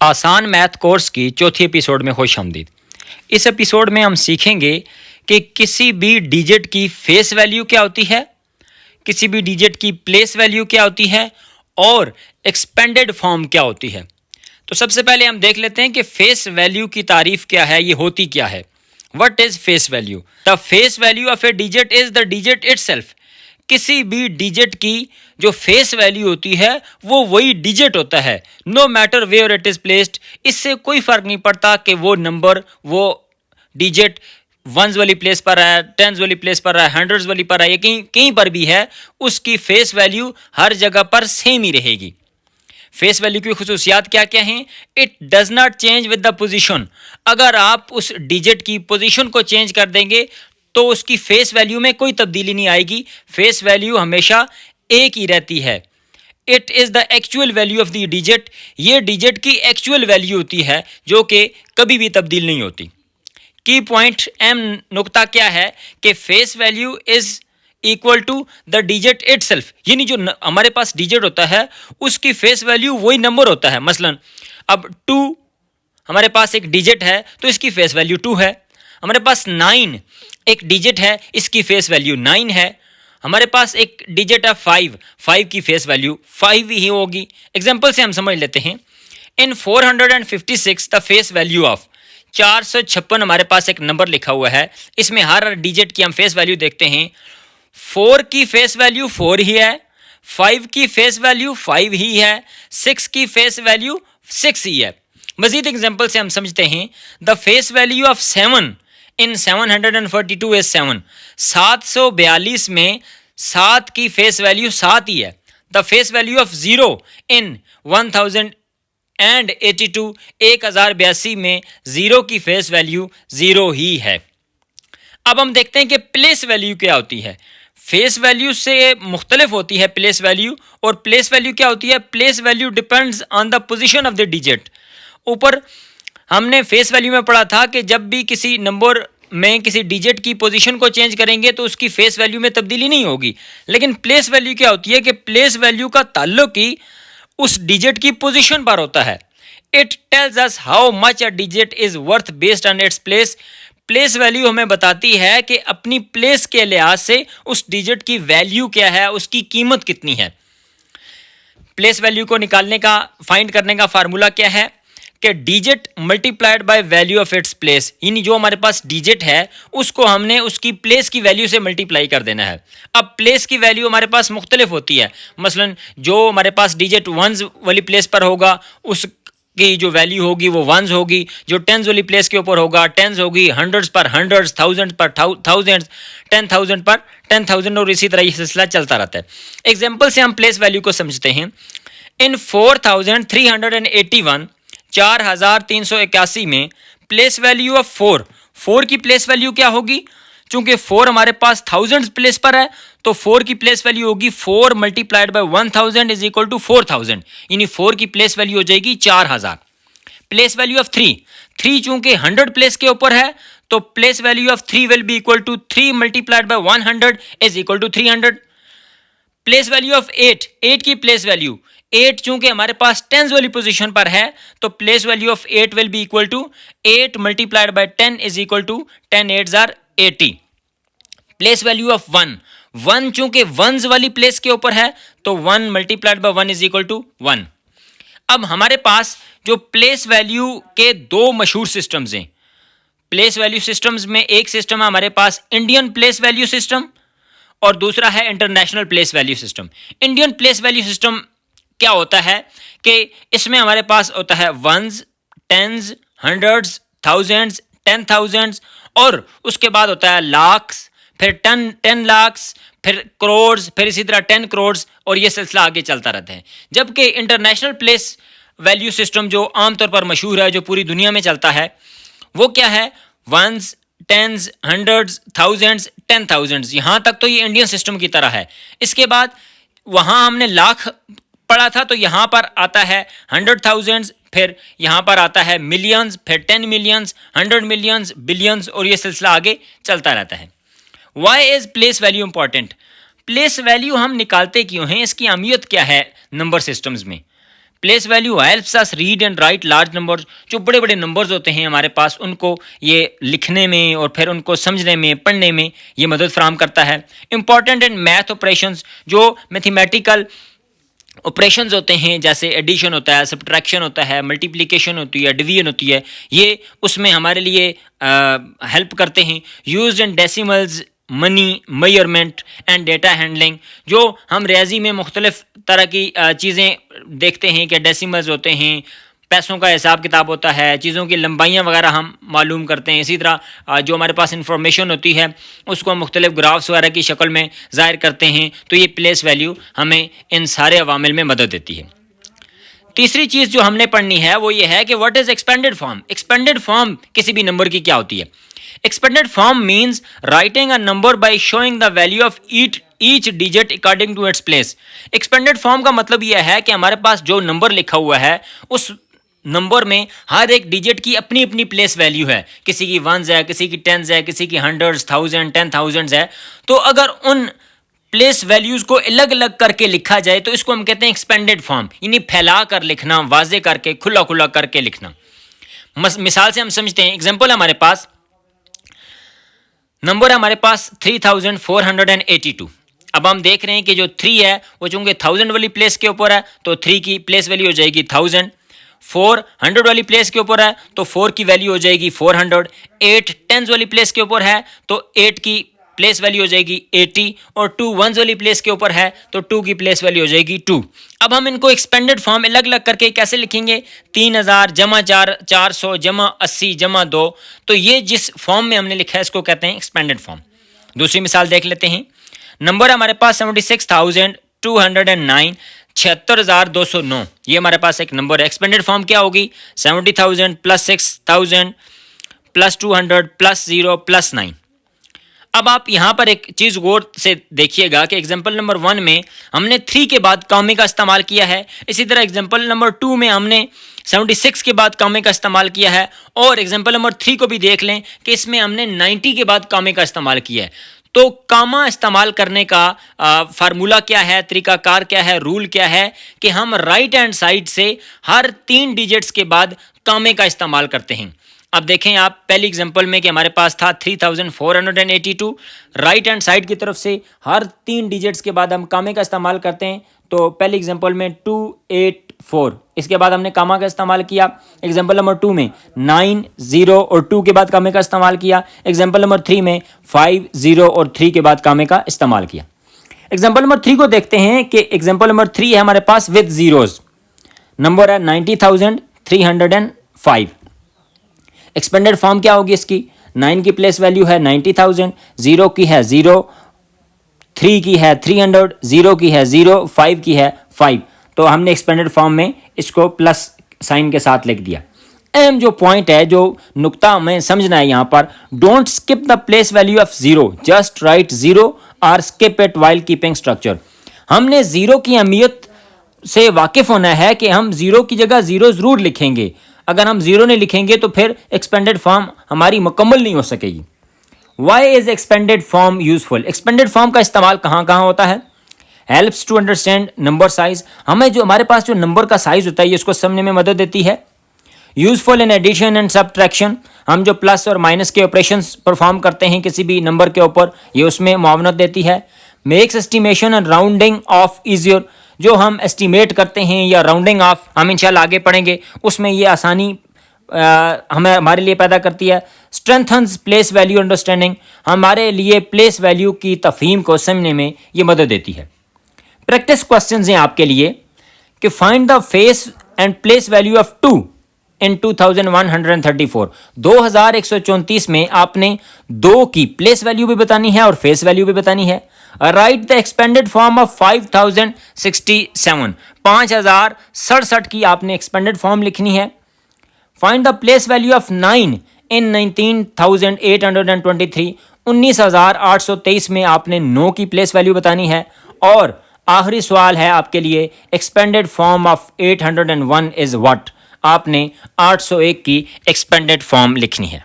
आसान math course की चौथी एपिसोड में खुशामदीद। इस एपिसोड में हम सीखेंगे कि किसी भी डिजिट की फेस वैल्यू क्या होती है, किसी भी डिजिट की प्लेस वैल्यू क्या होती है और एक्सपेंडेड फॉर्म क्या होती है। तो सबसे पहले हम देख लेते हैं कि फेस वैल्यू की तारीफ क्या है, ये होती क्या है। What is face value? The face value of A digit is the digit itself. किसी भी डिजिट की जो फेस वैल्यू होती है वो वही डिजिट होता है, no matter where it is placed. इससे कोई फर्क नहीं पड़ता कि वो नंबर, वो डिजिट वंस वाली प्लेस पर है, टेंस वाली प्लेस पर है, हंड्रेड्स वाली पर है, या कहीं कहीं पर भी है, उसकी फेस वैल्यू हर जगह पर सेम ही रहेगी। फेस वैल्यू की खुसूसियात क्या क्या हैं? It does not change with the position. अगर आप उस डिजिट की पोजीशन को चेंज कर देंगे तो उसकी फेस वैल्यू में कोई तब्दीली नहीं आएगी, फेस वैल्यू हमेशा एक ही रहती है। It is the actual value of the digit. ये डिजिट की एक्चुअल वैल्यू होती है जो कि कभी भी तब्दील नहीं होती। की पॉइंट एम नुक्ता क्या है कि face value is equal to the digit itself, यानी जो हमारे पास डिजिट होता है उसकी फेस वैल्यू वही नंबर होता है। मसलन अब 2 हमारे पास एक डिजिट है तो इसकी फेस वैल्यू 2 है। हमारे पास 9 एक डिजिट है, इसकी फेस वैल्यू 9 है। हमारे पास एक डिजिट है 5 की फेस वैल्यू 5 ही होगी। एग्जाम्पल से हम समझ लेते हैं। इन 456 द फेस वैल्यू ऑफ 456 हमारे पास एक नंबर लिखा हुआ है, इसमें हर डिजिट की हम फेस वैल्यू देखते हैं। 4 की फेस वैल्यू 4 ही है, 5 की फेस वैल्यू 5 ही है, 6 की फेस वैल्यू 6 ही है। मजीद एग्जाम्पल से हम समझते हैं। The face value of 7 in 742 is 7। 742 में 7 की फेस वैल्यू 7 ही है। द फेस वैल्यू ऑफ 0 इन 1082 1082 में 0 की फेस वैल्यू 0 ही है। अब हम देखते हैं कि प्लेस वैल्यू क्या होती है। फेस वैल्यू से मुख्तलिफ होती है प्लेस वैल्यू। और प्लेस वैल्यू क्या होती है? Place value depends on the position of the digit. ऊपर हमने फेस वैल्यू में पढ़ा था कि जब भी किसी नंबर में किसी डिजिट की पोजीशन को चेंज करेंगे तो उसकी फेस वैल्यू में तब्दीली नहीं होगी। लेकिन प्लेस वैल्यू क्या होती है कि प्लेस वैल्यू का ताल्लुक ही उस डिजिट की पोजीशन पर होता है। It tells us how much a digit is worth based on its place. Place value हमें बताती है कि अपनी प्लेस के लिहाज से उस डिजिट की वैल्यू क्या है, उसकी कीमत कितनी है। प्लेस वैल्यू को निकालने का, फाइंड करने का फार्मूला क्या है कि digit multiplied by value of its place, यानी जो हमारे पास डिजिट है उसको हमने उसकी प्लेस की वैल्यू से मल्टीप्लाई कर देना है। अब प्लेस की वैल्यू हमारे पास मुख्तलिफ होती है। मसलन जो हमारे पास डिजिट वंस वाली प्लेस पर होगा उसकी जो वैल्यू होगी वो वंस होगी। जो टेंस वाली प्लेस के ऊपर होगा टेंस होगी, हंड्रेड्स पर हंड्रेड्स, थाउजेंड पर थाउजेंड्स, 10,000 पर 10,000 और इसी तरह ये सिलसिला चलता रहता है। एग्जाम्पल से हम प्लेस वैल्यू को समझते हैं। इन 4,381 4,381 में प्लेस वैल्यू ऑफ 4 की प्लेस वैल्यू क्या होगी? चूंकि 4 हमारे पास थाउजेंड्स प्लेस पर है तो 4 की प्लेस वैल्यू होगी 4 multiplied by 1000 is equal to 4000, यानी 4 की प्लेस वैल्यू हो जाएगी 4000। प्लेस वैल्यू ऑफ 3 चूंकि 100 प्लेस के ऊपर है तो place value of 3 will be equal to 3 multiplied by 100 is equal to 300। Place value of 8 की प्लेस वैल्यू 8 चूंकि हमारे पास टेंस वाली पोजीशन पर है तो place value of 8 will be equal to 8 multiplied by 10 is equal to 10 8s are 80। Place value of 1 चूंकि once वाली place के ऊपर है तो 1 multiplied by 1 is equal to 1। अब हमारे पास जो प्लेस वैल्यू के दो मशहूर सिस्टम्स हैं। प्लेस वैल्यू सिस्टम्स में एक सिस्टम है हमारे पास इंडियन प्लेस वैल्यू सिस्टम और दूसरा है international place value system. Indian place value system क्या होता है कि इसमें हमारे पास होता है वंस, टेंस, हंड्रेड्स, थाउजेंड्स, 10,000 और उसके बाद होता है लाख्स, फिर 10 लाख्स, फिर करोड़, फिर इसी तरह 10 करोड़ और ये सिलसिला आगे चलता रहता है। जबकि इंटरनेशनल प्लेस वैल्यू सिस्टम जो आमतौर पर मशहूर है, जो पूरी दुनिया में चलता है, वो क्या है? Ones, tens, hundreds, thousands, 10,000। यहाँ तक तो ये इंडियन सिस्टम की तरह है। इसके बाद वहाँ हमने लाख पढ़ा था तो यहाँ पर आता है 100,000, फिर यहाँ पर आता है मिलियंस, फिर 10 मिलियंस, 100 मिलियंस, बिलियंस और ये सिलसिला आगे चलता रहता है। Why is place value important? Place value हम निकालते क्यों हैं, इसकी अहमियत क्या है नंबर सिस्टम्स में? Place value helps us read and write large numbers, जो बड़े बड़े नंबर्स होते हैं हमारे पास उनको ये लिखने में और फिर उनको समझने में पढ़ने में ये मदद फराहम करता है। इंपॉर्टेंट इन मैथ ऑपरेशंस, जो मैथमेटिकल ऑपरेशंस होते हैं जैसे एडिशन होता है, सब्ट्रैक्शन होता है, मल्टीप्लिकेशन होती है, डिवीजन होती है, ये उसमें हमारे लिए हेल्प करते हैं। Used in decimals, money, measurement and data handling, जो हम रियाजी में मुख्तलिफ तरह की चीज़ें देखते हैं कि डेसिमल्स होते हैं, पैसों का हिसाब किताब होता है, चीज़ों की लंबाइयाँ वगैरह हम मालूम करते हैं। इसी तरह जो हमारे पास इंफॉर्मेशन होती है उसको हम मुख्तलिफ ग्राफ्स वगैरह की शक्ल में ज़ाहिर करते हैं। तो ये प्लेस वैल्यू हमें इन सारे अवामिल में मदद देती है। तीसरी चीज़ जो हमने पढ़नी है वो ये है कि what is expanded form. Expanded form किसी भी नंबर की क्या होती है? Expanded form means writing a number by showing the value of each digit according to its place. Expanded form का मतलब यह है कि हमारे पास जो नंबर लिखा हुआ है उस नंबर में हर एक डिजिट की अपनी अपनी प्लेस वैल्यू है। किसी की वंस है, किसी की टेंस है, किसी की हंड्रेड्स, थाउजेंड, 10,000 है। तो अगर उन प्लेस वैल्यूज को अलग अलग करके लिखा जाए तो इसको हम कहते हैं एक्सपेंडेड फॉर्म, यानी फैला कर लिखना, वाजे करके, खुला खुला करके लिखना। मिसाल से हम समझते हैं, एग्जांपल हमारे पास नंबर है हमारे पास 3482। अब हम देख रहे हैं कि जो 3 है वो चूंकि 1000 वाली प्लेस के ऊपर है तो 3 की प्लेस वैल्यू हो जाएगी 1000। 4 100 वाली प्लेस के ऊपर है तो 4 की वैल्यू हो जाएगी 400। 8 टेंस वाली प्लेस के ऊपर है तो 8 की प्लेस वैल्यू हो जाएगी 80। और 2 वंस वाली प्लेस के ऊपर है तो 2 की प्लेस वैल्यू हो जाएगी 2। अब हम इनको एक्सपेंडेड फॉर्म अलग अलग करके कैसे लिखेंगे? 3000 जमा 400 जमा 80 जमा 2। तो ये जिस फॉर्म में हमने लिखा है इसको कहते हैं एक्सपेंडेड फॉर्म। दूसरी मिसाल देख लेते हैं। नंबर हमारे पास 76,209, 76,209, ये हमारे पास एक नंबर है। एक्सपेंडेड फॉर्म क्या होगी? 70,000 प्लस 6,000 प्लस 200 प्लस 0 प्लस 9। अब आप यहां पर एक चीज गौर से देखिएगा कि एग्जांपल नंबर 1 में हमने 3 के बाद कामे का इस्तेमाल किया है। इसी तरह एग्जांपल नंबर 2 में हमने 76 के बाद कामे का इस्तेमाल किया है। और एग्जांपल नंबर 3 को भी देख लें कि इसमें हमने 90 के बाद कामे का इस्तेमाल किया है। तो कामा इस्तेमाल करने का फार्मूला क्या है, तरीकाकार क्या है, रूल क्या है कि हम राइट हैंड साइड से हर 3 डिजिट्स के बाद कामे का इस्तेमाल करते हैं। अब देखें आप पहली एग्जांपल में कि हमारे पास था 3482, राइट हैंड साइड की तरफ से हर 3 डिजिट्स के बाद हम कामे का इस्तेमाल करते हैं। तो पहली एग्जांपल में 284, इसके बाद हमने कामा का इस्तेमाल किया। एग्जांपल नंबर 2 में 9 0 और 2 के बाद कामे का इस्तेमाल किया। एग्जांपल नंबर 3 में 5 0 और 3 के बाद कामे का इस्तेमाल किया। एग्जांपल नंबर 3 को देखते हैं कि एग्जांपल नंबर 3 है हमारे पास विद जीरोस, नंबर है 90,305। एक्सपेंडेड फॉर्म क्या होगी इसकी? 9 की प्लेस वैल्यू है 90,000, 0 की है 0, 3 की है 300, 0 की है 0, 5 की है 5। तो हमने एक्सपेंडेड फॉर्म में इसको प्लस साइन के साथ लिख दिया। एम जो पॉइंट है, जो नुक्ता हमें समझना है यहाँ पर, don't skip the place value of 0, just right 0 और skip it while keeping structure. हमने 0 की अहमियत से वाकिफ होना है कि हम 0 की जगह 0 जरूर लिखेंगे। अगर हम 0 नहीं लिखेंगे तो फिर एक्सपेंडेड फॉर्म हमारी मुकम्मल नहीं हो सकेगी। Why is expanded form useful? Expanded form का इस्तेमाल कहाँ कहाँ होता है? Helps to understand number size, हमें जो हमारे पास जो नंबर का साइज होता है ये उसको समझने में मदद देती है। Useful in addition and subtraction, हम जो प्लस और माइनस के ऑपरेशंस परफॉर्म करते हैं किसी भी नंबर के ऊपर, ये उसमें मुआवनत देती है। Makes estimation and rounding off easier, जो हम एस्टिमेट करते हैं या राउंडिंग ऑफ हम इंशाल्लाह आगे पढ़ेंगे, उसमें ये आसानी हमें हमारे लिए पैदा करती है। स्ट्रेंथन्स प्लेस वैल्यू अंडरस्टैंडिंग, हमारे लिए प्लेस वैल्यू की तफहीम को समझने में ये मदद देती है। प्रैक्टिस क्वेश्चंस हैं आपके लिए कि find the face and place value of 2 इन 2134। 2134 में आपने 2 की प्लेस वैल्यू भी बतानी है और फेस वैल्यू भी बतानी है। Right the expanded form of 5067, 5067 की आपने एक्सपेंडेड फॉर्म लिखनी है। Find the place value of 9 इन 19,823, 19,823 में आपने 9 की प्लेस वैल्यू बतानी है। और आखिरी सवाल है आपके लिए, expanded form of 801 is what? आपने 801 की एक्सपेंडेड फॉर्म लिखनी है।